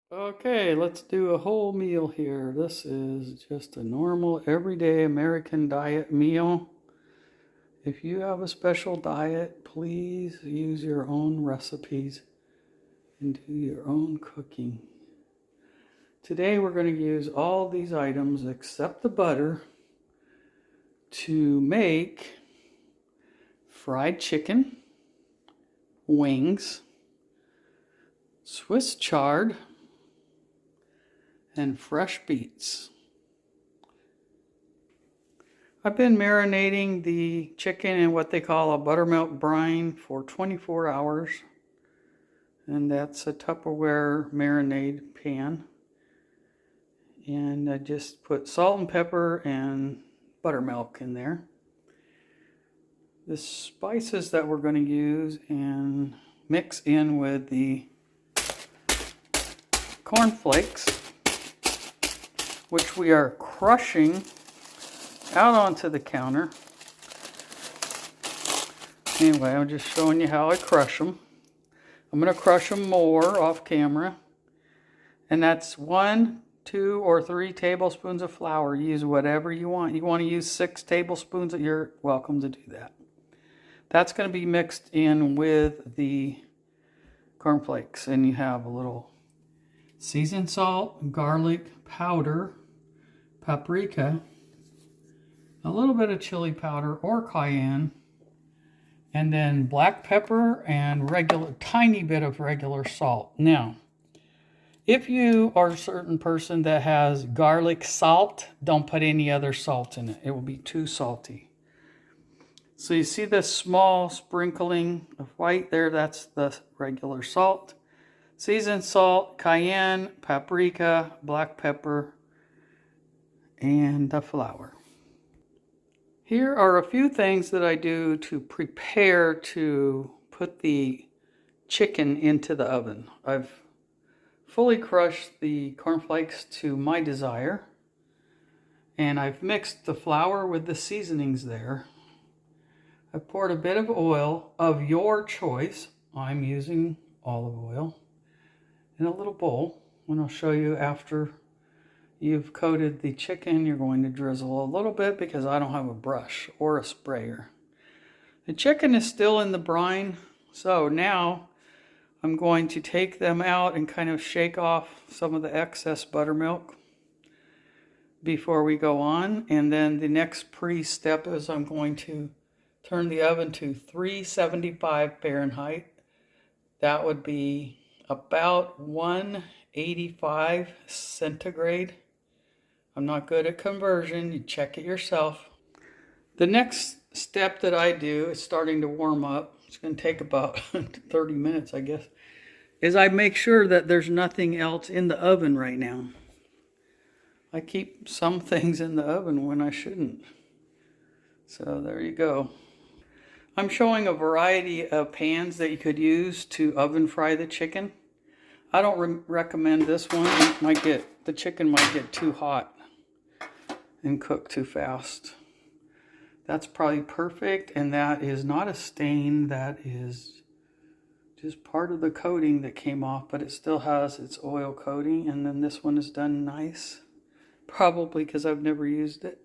Okay, let's do a whole meal here. This is just a normal, everyday American diet meal. If you have a special diet, please use your own recipes and do your own cooking. Today we're going to use all these items except the butter to make fried chicken, wings, Swiss chard, and fresh beets. I've been marinating the chicken in what they call a buttermilk brine for 24 hours. And that's a Tupperware marinade pan. And I just put salt and pepper and buttermilk in there. The spices that we're going to use and mix in with the cornflakes, which we are crushing out onto the counter. Anyway, I'm just showing you how I crush them. I'm going to crush them more off camera. And that's 1, 2, or 3 tablespoons of flour. Use whatever you want. You want to use 6 tablespoons, you're welcome to do that. That's going to be mixed in with the cornflakes. And you have a little seasoned salt, garlic powder, paprika, a little bit of chili powder or cayenne, and then black pepper and tiny bit of regular salt. Now, if you are a certain person that has garlic salt, don't put any other salt in it. It will be too salty. So you see this small sprinkling of white there, that's the regular salt. Seasoned salt, cayenne, paprika, black pepper, and the flour. Here are a few things that I do to prepare to put the chicken into the oven. I've fully crushed the cornflakes to my desire, and I've mixed the flour with the seasonings there. I've poured a bit of oil of your choice. I'm using olive oil in a little bowl, and I'll show you after you've coated the chicken. You're going to drizzle a little bit because I don't have a brush or a sprayer. The chicken is still in the brine, so now I'm going to take them out and kind of shake off some of the excess buttermilk before we go on. And then the next step is I'm going to turn the oven to 375 Fahrenheit. That would be about 185 centigrade. I'm not good at conversion. You check it yourself. The next step that I do is starting to warm up. It's going to take about 30 minutes, I guess. Is I make sure that there's nothing else in the oven right now. I keep some things in the oven when I shouldn't. So there you go. I'm showing a variety of pans that you could use to oven fry the chicken. I don't recommend this one. The chicken might get too hot and cook too fast. That's probably perfect, and that is not a stain. That is just part of the coating that came off, but it still has its oil coating. And then this one is done nice, probably because I've never used it.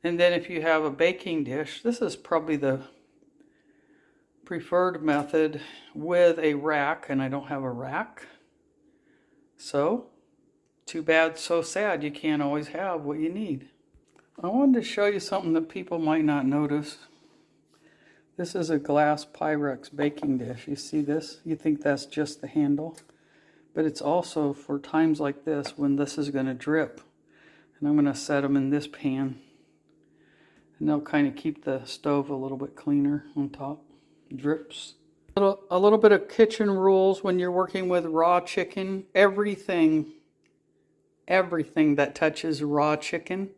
And then if you have a baking dish, this is probably the preferred method with a rack, and I don't have a rack. So, too bad, so sad, you can't always have what you need. I wanted to show you something that people might not notice. This is a glass Pyrex baking dish. You see this? You think that's just the handle, but it's also for times like this when this is going to drip. And I'm going to set them in this pan, and they'll kind of keep the stove a little bit cleaner on top. Drips. A little bit of kitchen rules when you're working with raw chicken. Everything that touches raw chicken,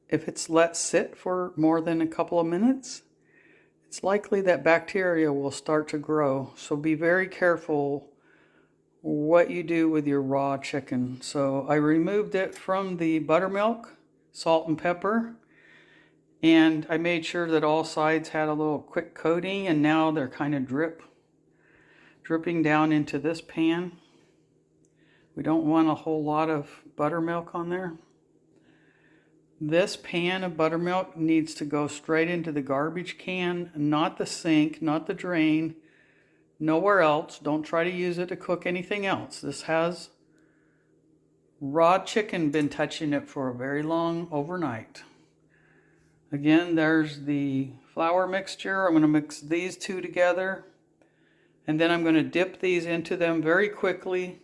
if it's let sit for more than a couple of minutes, it's likely that bacteria will start to grow. So be very careful what you do with your raw chicken. So I removed it from the buttermilk, salt and pepper, and I made sure that all sides had a little quick coating, and now they're kind of dripping down into this pan. We don't want a whole lot of buttermilk on there. This pan of buttermilk needs to go straight into the garbage can, not the sink, not the drain, nowhere else. Don't try to use it to cook anything else. This has raw chicken been touching it for a very long overnight. Again, there's the flour mixture. I'm going to mix these two together, and then I'm going to dip these into them very quickly.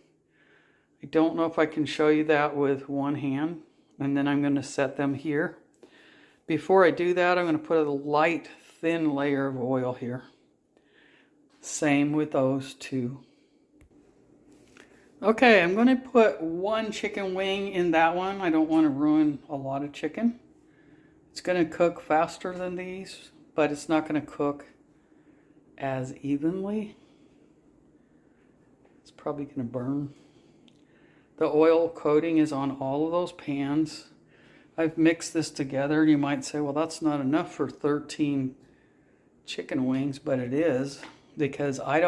I don't know if I can show you that with one hand. And then I'm going to set them here. Before I do that, I'm going to put a light, thin layer of oil here. Same with those two. Okay, I'm going to put one chicken wing in that one. I don't want to ruin a lot of chicken. It's going to cook faster than these, but it's not going to cook as evenly. It's probably going to burn. The oil coating is on all of those pans. I've mixed this together. You might say, well, that's not enough for 13 chicken wings, but it is, because I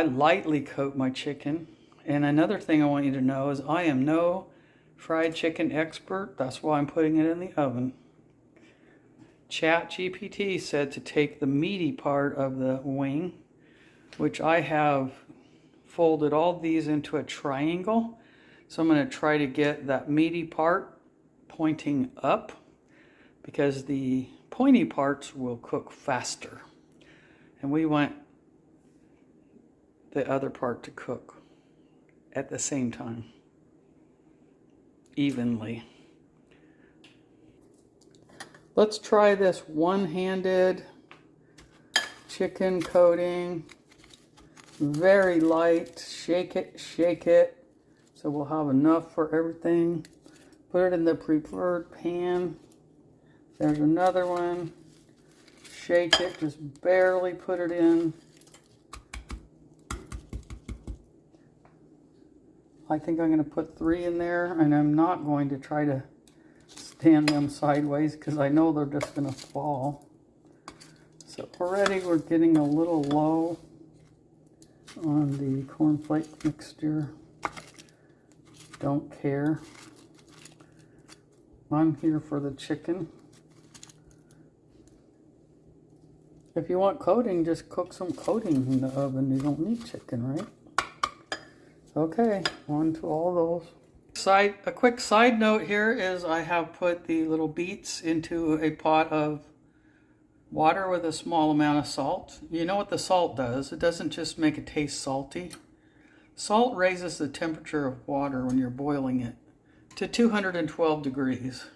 lightly coat my chicken. And another thing I want you to know is I am no fried chicken expert. That's why I'm putting it in the oven. ChatGPT said to take the meaty part of the wing, which I have folded all these into a triangle. So I'm going to try to get that meaty part pointing up, because the pointy parts will cook faster. And we want the other part to cook at the same time, evenly. Let's try this one-handed chicken coating. Very light. Shake it, shake it. So we'll have enough for everything. Put it in the preferred pan. There's another one. Shake it, just barely put it in. I think I'm going to put 3 in there, and I'm not going to try to stand them sideways because I know they're just going to fall. So already we're getting a little low on the cornflake mixture. Don't care. I'm here for the chicken. If you want coating, just cook some coating in the oven. You don't need chicken, right? Okay, on to all those. A quick side note here is I have put the little beets into a pot of water with a small amount of salt. You know what the salt does? It doesn't just make it taste salty. Salt raises the temperature of water when you're boiling it to 212 degrees.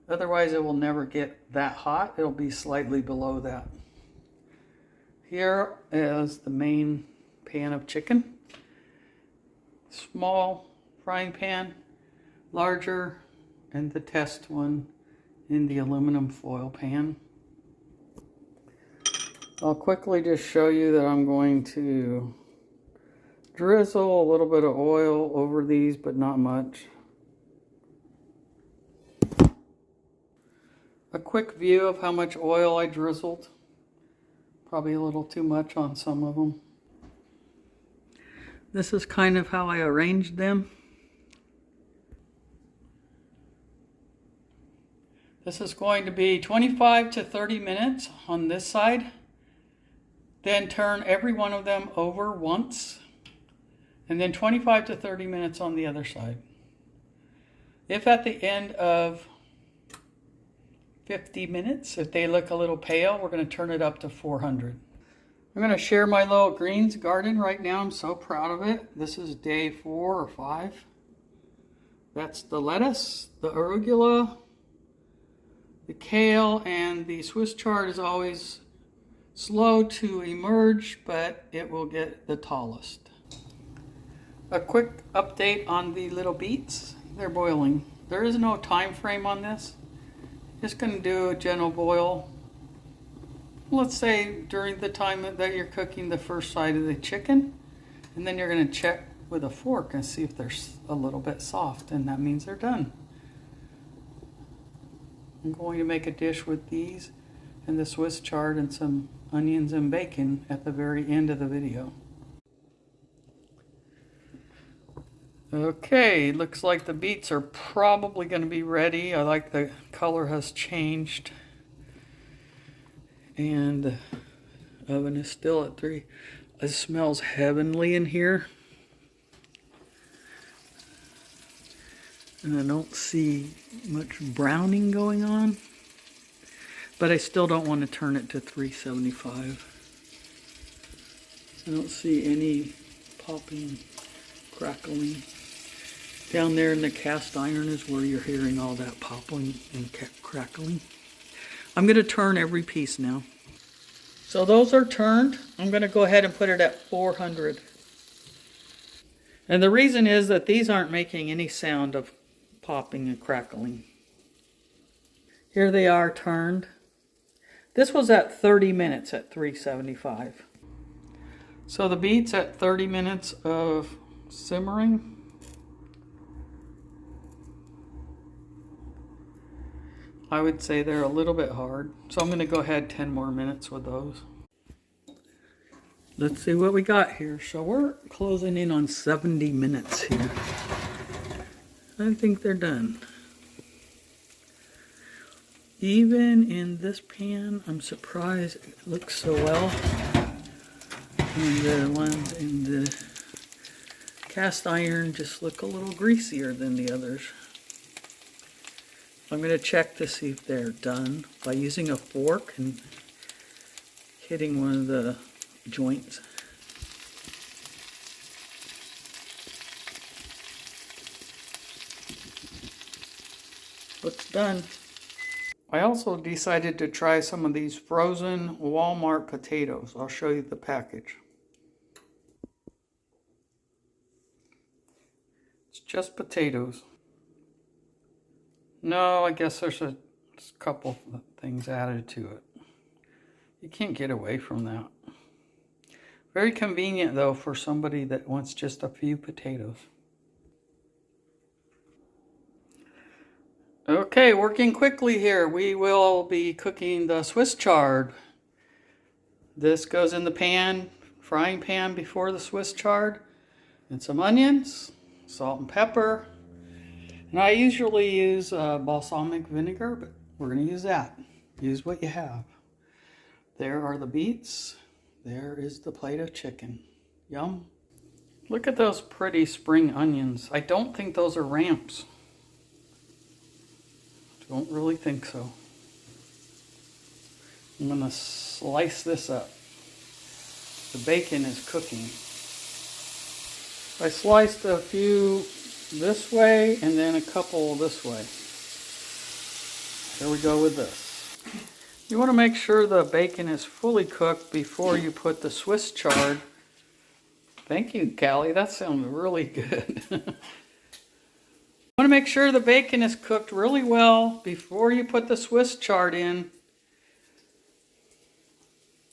Otherwise, it will never get that hot. It'll be slightly below that. Here is the main pan of chicken. Small frying pan, larger, and the test one in the aluminum foil pan. I'll quickly just show you that I'm going to drizzle a little bit of oil over these, but not much. A quick view of how much oil I drizzled. Probably a little too much on some of them. This is kind of how I arranged them. This is going to be 25 to 30 minutes on this side. Then turn every one of them over once. And then 25 to 30 minutes on the other side. If at the end of 50 minutes, if they look a little pale, we're going to turn it up to 400. I'm going to share my little greens garden right now. I'm so proud of it. This is day 4 or 5. That's the lettuce, the arugula, the kale, and the Swiss chard is always slow to emerge, but it will get the tallest. A quick update on the little beets. They're boiling. There is no time frame on this. Just going to do a gentle boil. Let's say during the time that you're cooking the first side of the chicken, and then you're going to check with a fork and see if they're a little bit soft, and that means they're done. I'm going to make a dish with these and the Swiss chard and some onions and bacon at the very end of the video. Okay, looks like the beets are probably going to be ready. I like the color has changed. And the oven is still at 3. It smells heavenly in here. And I don't see much browning going on. But I still don't want to turn it to 375. I don't see any popping, crackling. Down there in the cast iron is where you're hearing all that popping and crackling. I'm going to turn every piece now. So those are turned. I'm going to go ahead and put it at 400. And the reason is that these aren't making any sound of popping and crackling. Here they are turned. This was at 30 minutes at 375. So the beets at 30 minutes of simmering. I would say they're a little bit hard. So I'm going to go ahead 10 more minutes with those. Let's see what we got here. So we're closing in on 70 minutes here. I think they're done. Even in this pan, I'm surprised it looks so well. And the ones in the cast iron just look a little greasier than the others. I'm going to check to see if they're done by using a fork and hitting one of the joints. Looks done. I also decided to try some of these frozen Walmart potatoes. I'll show you the package. It's just potatoes. No, I guess there's a couple of things added to it. You can't get away from that. Very convenient though for somebody that wants just a few potatoes. Okay, working quickly here. We will be cooking the Swiss chard. This goes in the pan, frying pan before the Swiss chard. And some onions, salt and pepper. And I usually use balsamic vinegar, but we're going to use that. Use what you have. There are the beets. There is the plate of chicken. Yum. Look at those pretty spring onions. I don't think those are ramps. Don't really think so. I'm going to slice this up. The bacon is cooking. I sliced a few this way and then a couple this way. There we go with this. You want to make sure the bacon is fully cooked before you put the Swiss chard. Thank you, Callie. That sounds really good. You want to make sure the bacon is cooked really well before you put the Swiss chard in.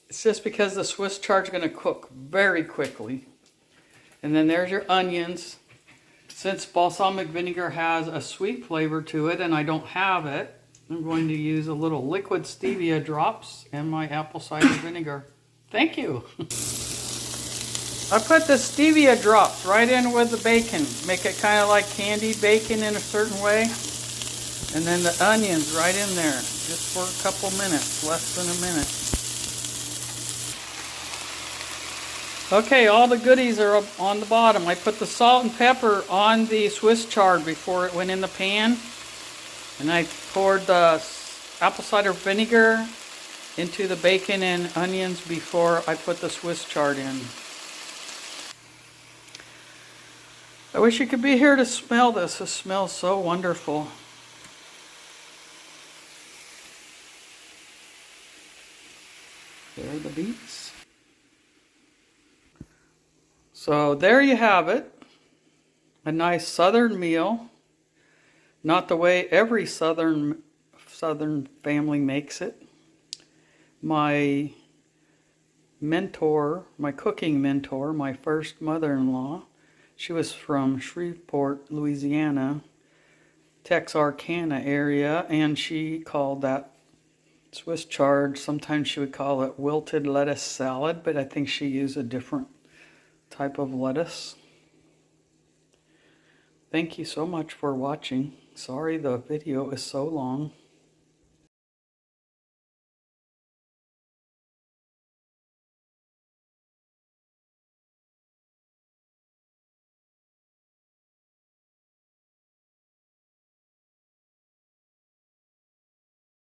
It's just because the Swiss chard is going to cook very quickly. And then there's your onions. Since balsamic vinegar has a sweet flavor to it and I don't have it, I'm going to use a little liquid stevia drops and my apple cider vinegar. Thank you. I put the stevia drops right in with the bacon. Make it kind of like candied bacon in a certain way. And then the onions right in there, just for a couple minutes, less than a minute. Okay, all the goodies are up on the bottom. I put the salt and pepper on the Swiss chard before it went in the pan. And I poured the apple cider vinegar into the bacon and onions before I put the Swiss chard in. I wish you could be here to smell this. It smells so wonderful. There are the beets. So there you have it. A nice southern meal. Not the way every southern family makes it. My mentor, my cooking mentor, my first mother-in-law, she was from Shreveport, Louisiana, Texarkana area, and she called that Swiss chard, sometimes she would call it wilted lettuce salad, but I think she used a different type of lettuce. Thank you so much for watching. Sorry the video is so long.